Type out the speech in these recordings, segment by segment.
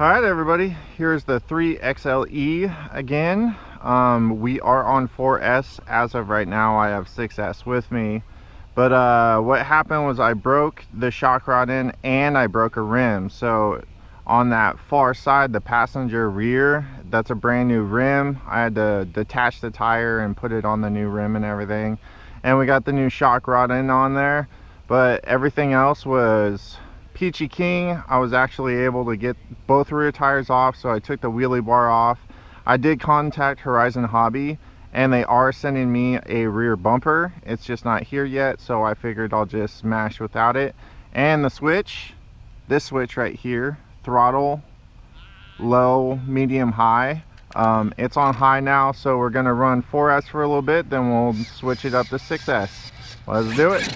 Alright everybody, here's the 3XL-E again. We are on 4S as of right now. I have 6S with me. But what happened was I broke the shock rod in and I broke a rim. So on that far side, the passenger rear, that's a brand new rim. I had to detach the tire and put it on the new rim and everything. And we got the new shock rod in on there. But everything else was peachy keen. I was actually able to get both rear tires off, so I took the wheelie bar off. I did contact Horizon Hobby and they are sending me a rear bumper. It's just not here yet, so I figured I'll just smash without it. And the switch, this switch right here, throttle, low, medium, high, it's on high now, so we're gonna run 4S for a little bit, then we'll switch it up to 6S. Let's do it.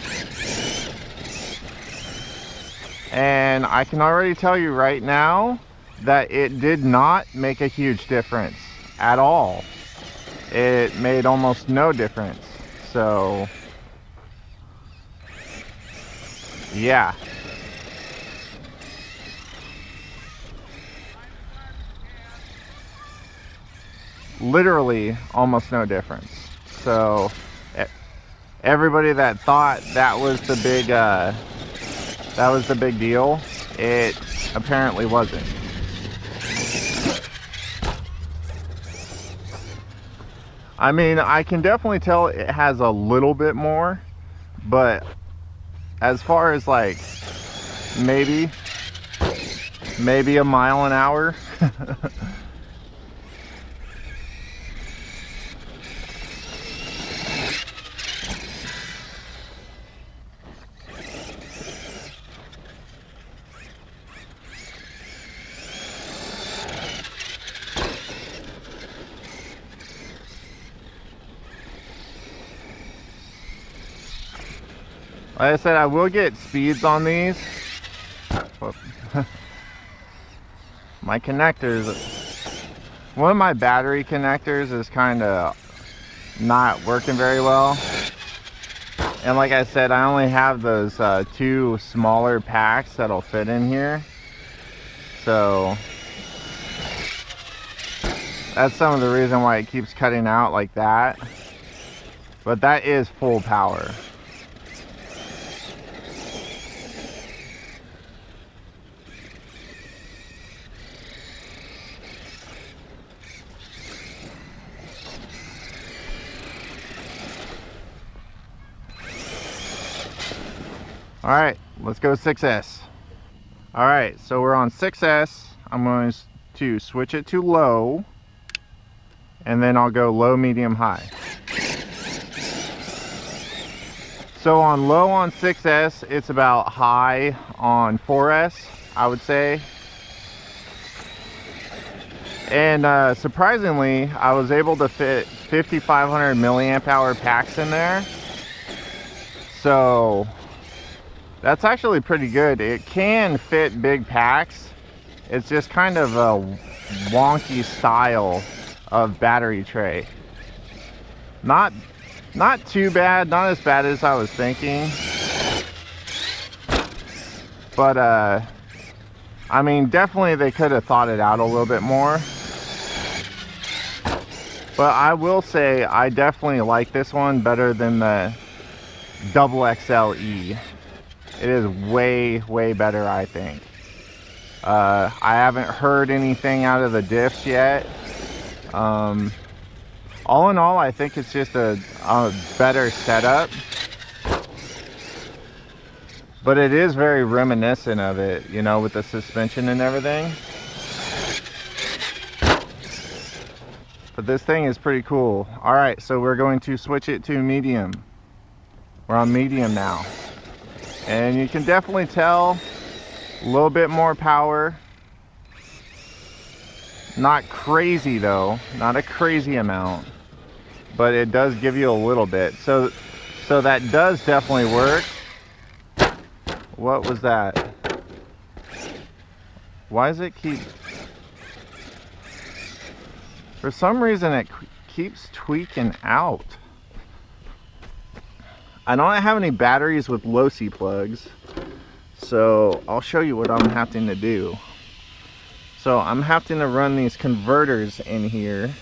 And I can already tell you right now that it did not make a huge difference at all. It made almost no difference. So yeah, literally almost no difference. So everybody that thought that was the big deal, it apparently wasn't. I mean, I can definitely tell it has a little bit more, but as far as like maybe a mile an hour. Like I said, I will get speeds on these. My connectors, one of my battery connectors is kind of not working very well. And like I said, I only have those two smaller packs that'll fit in here. So that's some of the reason why it keeps cutting out like that. But that is full power. All right, let's go 6S. All right, so we're on 6S. I'm going to switch it to low, and then I'll go low, medium, high. So on low on 6S, it's about high on 4S, I would say. And surprisingly, I was able to fit 5,500 milliamp hour packs in there. So that's actually pretty good. It can fit big packs. It's just kind of a wonky style of battery tray. Not too bad, not as bad as I was thinking. But I mean, definitely they could have thought it out a little bit more. But I will say I definitely like this one better than the XXL-E. It is way better, I think. I haven't heard anything out of the diffs yet. All in all, I think it's just a better setup. But it is very reminiscent of it, you know, with the suspension and everything. But this thing is pretty cool. All right, so we're going to switch it to medium. We're on medium now. And you can definitely tell a little bit more power. Not crazy though, not a crazy amount, but it does give you a little bit. So that does definitely work. What was that? Why does it keep... For some reason it keeps tweaking out. I don't have any batteries with Losi plugs, so I'll show you what I'm having to do. So I'm having to run these converters in here.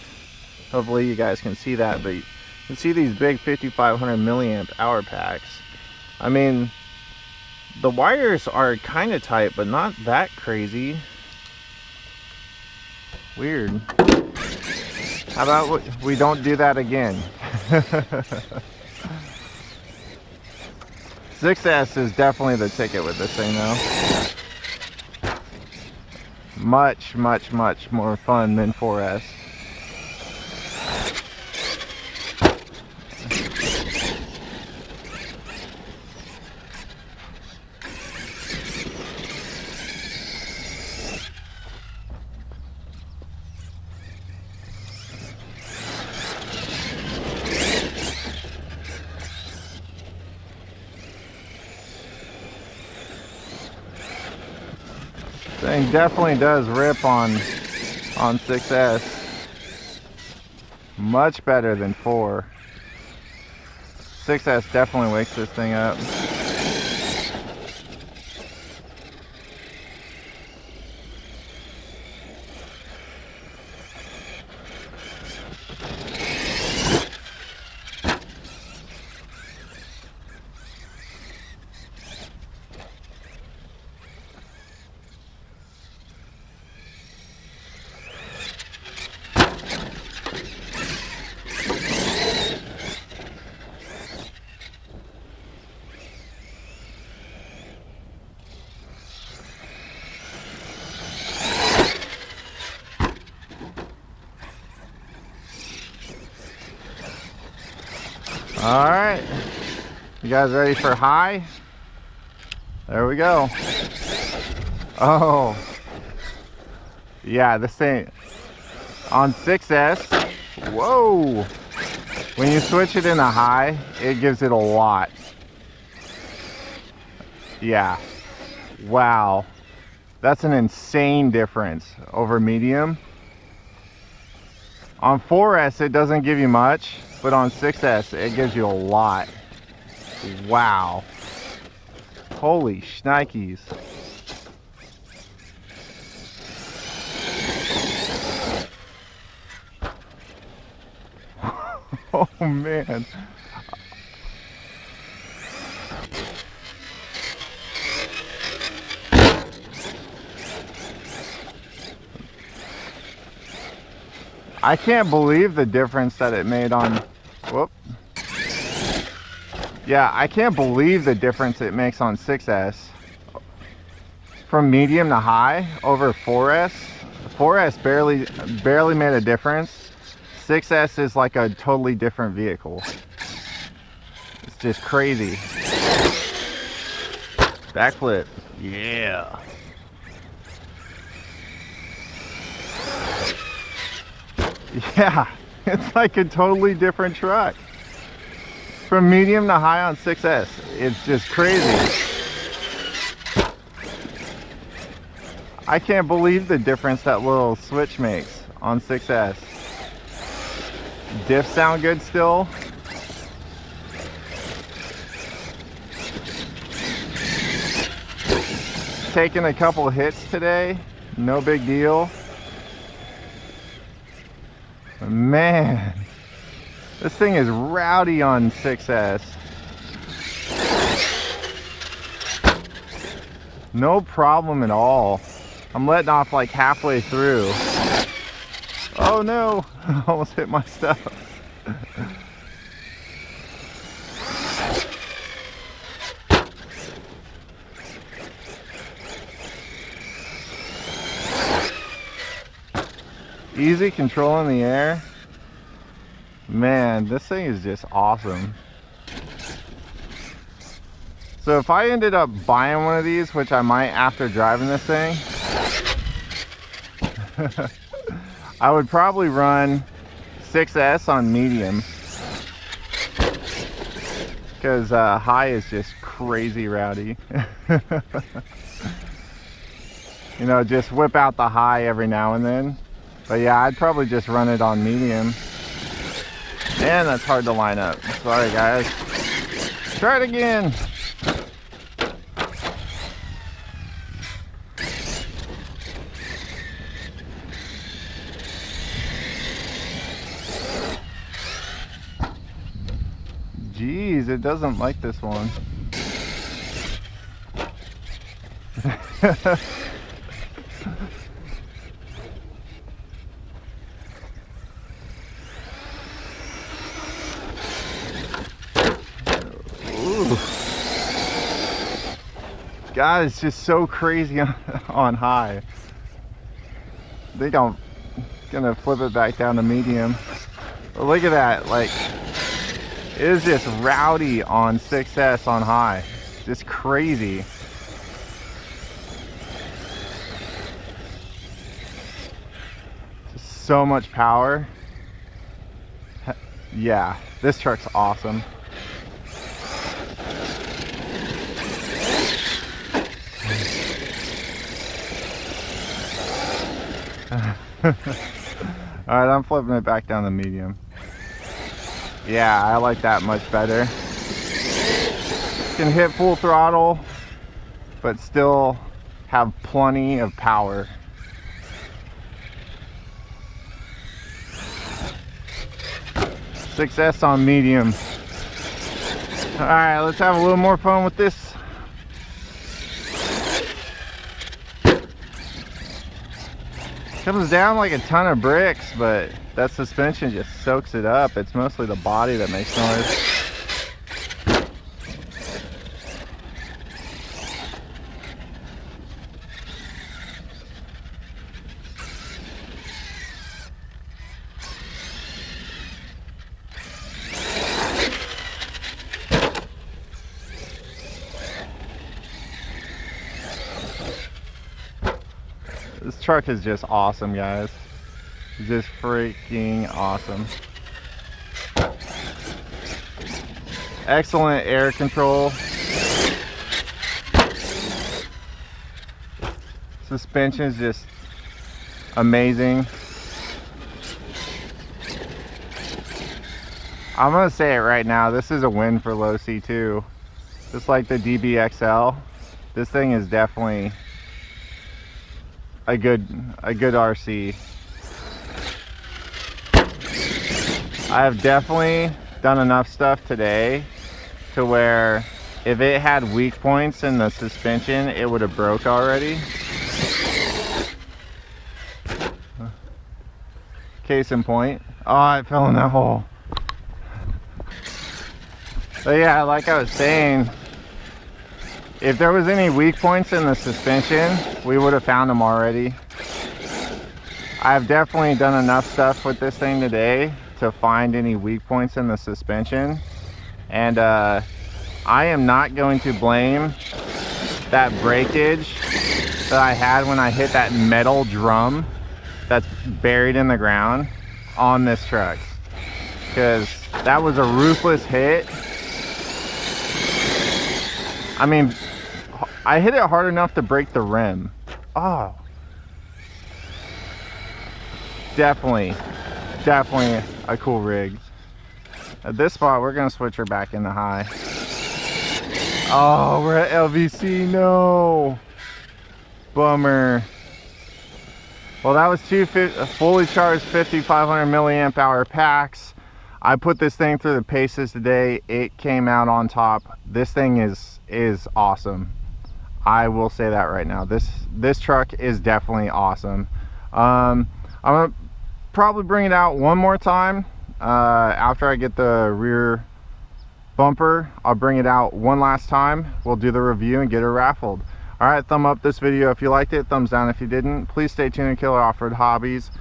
Hopefully you guys can see that, but you can see these big 5500 milliamp hour packs. I mean, the wires are kind of tight, but not that crazy. Weird. How about we don't do that again? 6S is definitely the ticket with this thing though. Much more fun than 4S. Thing definitely does rip on 6S. Much better than 4. 6S definitely wakes this thing up. All right, you guys ready for high? There we go. Oh, yeah, this thing on 6S, whoa, when you switch it into high, it gives it a lot. Yeah, wow, that's an insane difference over medium. On 4S, it doesn't give you much, but on 6S, it gives you a lot. Wow. Holy shnikes. Oh, man. I can't believe the difference that it made on, whoop. Yeah, I can't believe the difference it makes on 6S. From medium to high over 4S. 4S barely made a difference. 6S is like a totally different vehicle. It's just crazy. Backflip, yeah. Yeah, it's like a totally different truck. From medium to high on 6S, it's just crazy. I can't believe the difference that little switch makes on 6S. Diffs sound good still. Taking a couple hits today, no big deal. Man, this thing is rowdy on 6S. No problem at all. I'm letting off like halfway through. Oh no, I almost hit my stuff. Easy control in the air. Man, this thing is just awesome. So if I ended up buying one of these, which I might after driving this thing, I would probably run 6S on medium, because high is just crazy rowdy. You know, just whip out the high every now and then. But yeah, I'd probably just run it on medium. Man, that's hard to line up. Sorry guys. Try it again. Jeez, it doesn't like this one. Ooh. God, it's just so crazy on high. I think I'm gonna flip it back down to medium. But look at that, like, it is just rowdy on 6S on high. Just crazy. Just so much power. Yeah, this truck's awesome. Alright, I'm flipping it back down to medium. Yeah, I like that much better. Can hit full throttle, but still have plenty of power. Success on medium. Alright, let's have a little more fun with this. Comes down like a ton of bricks, but that suspension just soaks it up. It's mostly the body that makes noise. This truck is just awesome, guys. It's just freaking awesome. Excellent air control. Suspension is just amazing. I'm gonna say it right now, this is a win for Losi too. Just like the DBXL, this thing is definitely a good RC. I have definitely done enough stuff today to where if it had weak points in the suspension, it would have broke already. Case in point. Oh, it fell in that hole. But yeah, like I was saying, if there was any weak points in the suspension, we would have found them already. I've definitely done enough stuff with this thing today to find any weak points in the suspension. And I am not going to blame that breakage that I had when I hit that metal drum that's buried in the ground on this truck, because that was a ruthless hit. I mean, I hit it hard enough to break the rim. Oh, definitely a cool rig. At this spot, we're gonna switch her back into high. Oh, we're at LVC, no. Bummer. Well, that was two fully charged 5,500 milliamp hour packs. I put this thing through the paces today. It came out on top. This thing is awesome. I will say that right now. This truck is definitely awesome. I'm gonna probably bring it out one more time after I get the rear bumper. I'll bring it out one last time. We'll do the review and get it raffled. All right, thumb up this video if you liked it, thumbs down if you didn't. Please stay tuned to Killer Off-Road Hobbies.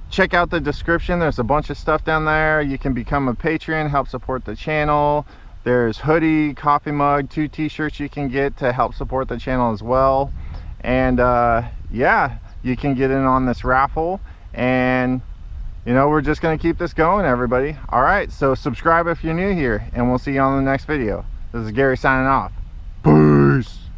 Check out the description. There's a bunch of stuff down there. You can become a Patreon, help support the channel. There's hoodie, coffee mug, 2 t-shirts you can get to help support the channel as well. And yeah, you can get in on this raffle. And you know, we're just gonna keep this going, everybody. All right, so subscribe if you're new here, and we'll see you on the next video. This is Gary signing off. Peace.